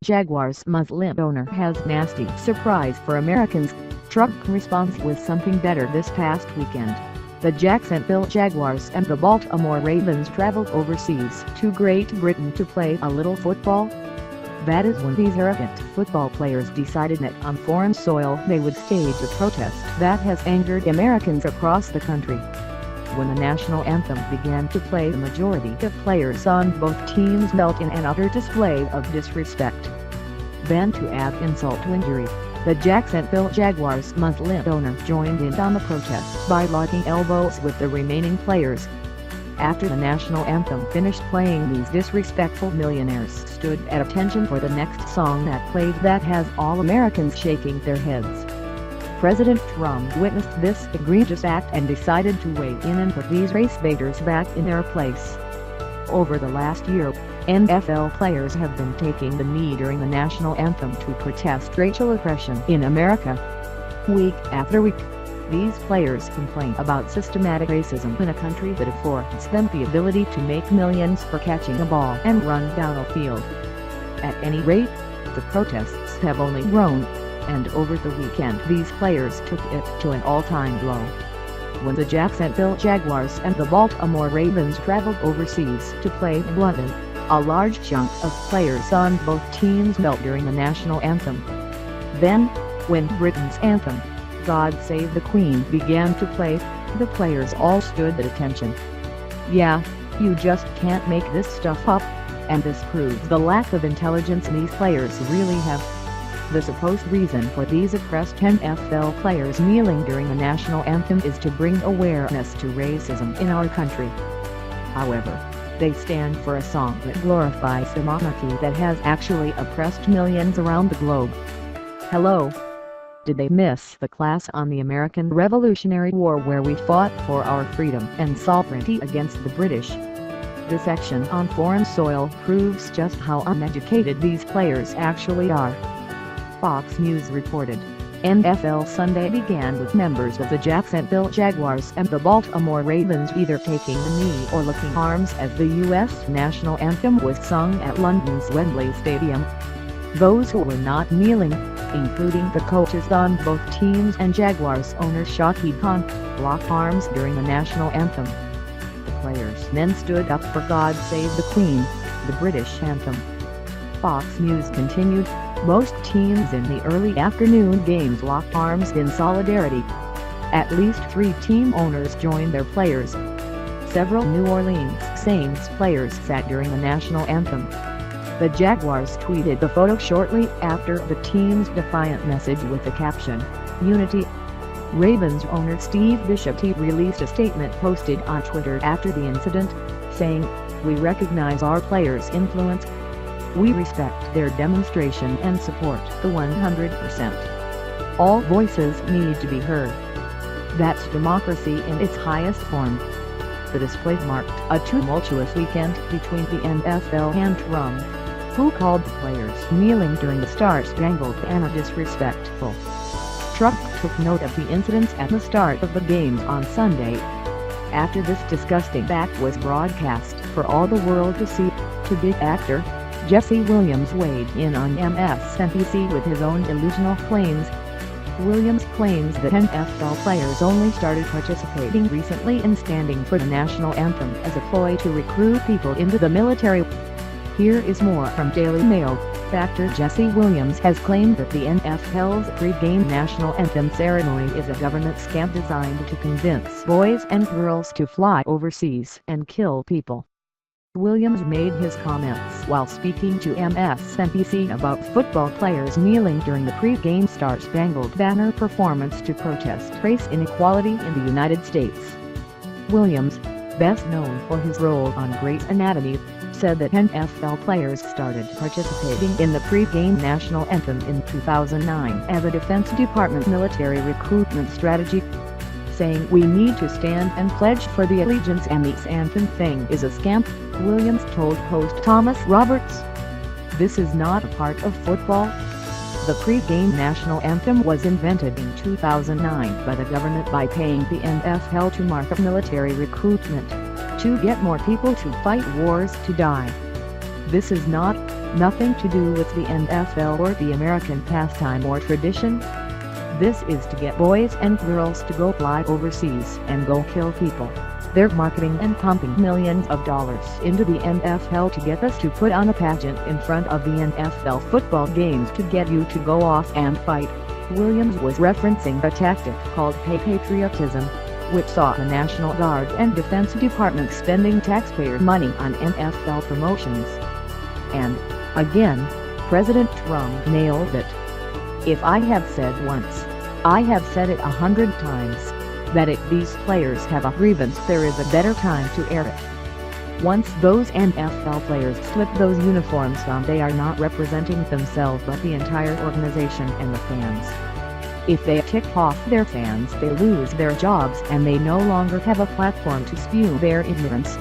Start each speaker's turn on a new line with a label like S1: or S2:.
S1: Jaguars Muslim owner has nasty surprise for Americans. Trump responds with something better this past weekend. The Jacksonville Jaguars and the Baltimore Ravens traveled overseas to Great Britain to play a little football. That is when these arrogant football players decided that on foreign soil they would stage a protest that has angered Americans across the country. When the national anthem began to play, the majority of players on both teams knelt in an utter display of disrespect. Then, to add insult to injury, the Jacksonville Jaguars Muslim owner joined in on the protest by locking elbows with the remaining players. After the national anthem finished playing, these disrespectful millionaires stood at attention for the next song that played that has all Americans shaking their heads. President Trump witnessed this egregious act and decided to weigh in and put these race baiters back in their place. Over the last year, NFL players have been taking the knee during the national anthem to protest racial oppression in America. Week after week, these players complain about systematic racism in a country that affords them the ability to make millions for catching a ball and run down a field. At any rate, the protests have only grown, and over the weekend these players took it to an all-time low. When the Jacksonville Jaguars and the Baltimore Ravens traveled overseas to play in London, a large chunk of players on both teams knelt during the national anthem. Then, when Britain's anthem, God Save the Queen, began to play, the players all stood at attention. Yeah, you just can't make this stuff up, and this proves the lack of intelligence these players really have. The supposed reason for these oppressed NFL players kneeling during the national anthem is to bring awareness to racism in our country. However, they stand for a song that glorifies a monarchy that has actually oppressed millions around the globe. Hello? Did they miss the class on the American Revolutionary War, where we fought for our freedom and sovereignty against the British? This action on foreign soil proves just how uneducated these players actually are. Fox News reported, NFL Sunday began with members of the Jacksonville Jaguars and the Baltimore Ravens either taking the knee or locking arms as the U.S. national anthem was sung at London's Wembley Stadium. Those who were not kneeling, including the coaches on both teams and Jaguars owner Shahid Khan, locked arms during the national anthem. The players then stood up for God Save the Queen, the British anthem. Fox News continued, most teams in the early afternoon games locked arms in solidarity. At least 3 team owners joined their players. Several New Orleans Saints players sat during the national anthem. The Jaguars tweeted the photo shortly after the team's defiant message with the caption, "Unity." Ravens owner Steve Bishop released a statement posted on Twitter after the incident, saying, "We recognize our players' influence. We respect their demonstration and support the 100%. All voices need to be heard. That's democracy in its highest form." The display marked a tumultuous weekend between the NFL and Trump, who called the players kneeling during the Star-Spangled Banner disrespectful. Trump took note of the incidents at the start of the games on Sunday. After this disgusting act was broadcast for all the world to see, big actor Jesse Williams weighed in on MSNBC with his own delusional claims. Williams claims that NFL players only started participating recently in standing for the national anthem as a ploy to recruit people into the military. Here is more from Daily Mail. Actor Jesse Williams has claimed that the NFL's pre-game national anthem ceremony is a government scam designed to convince boys and girls to fly overseas and kill people. Williams made his comments while speaking to MSNBC about football players kneeling during the pre-game Star-Spangled Banner performance to protest race inequality in the United States. Williams, best known for his role on Grey's Anatomy, said that NFL players started participating in the pre-game national anthem in 2009 as a Defense Department military recruitment strategy, saying, "We need to stand and pledge for the allegiance, and this anthem thing is a scam," Williams told host Thomas Roberts. "This is not a part of football. The pre-game national anthem was invented in 2009 by the government by paying the NFL to mark up military recruitment, to get more people to fight wars to die. This is not Nothing to do with the NFL or the American pastime or tradition. This is to get boys and girls to go fly overseas and go kill people. They're marketing and pumping millions of dollars into the NFL to get us to put on a pageant in front of the NFL football games to get you to go off and fight. Williams was referencing a tactic called pay patriotism, which saw the National Guard and Defense Department spending taxpayer money on NFL promotions. And, again, President Trump nailed it. If I have said once, I have said it 100 times, that if these players have a grievance there is a better time to air it. Once those NFL players slip those uniforms on, they are not representing themselves but the entire organization and the fans. If they tick off their fans, they lose their jobs and they no longer have a platform to spew their ignorance.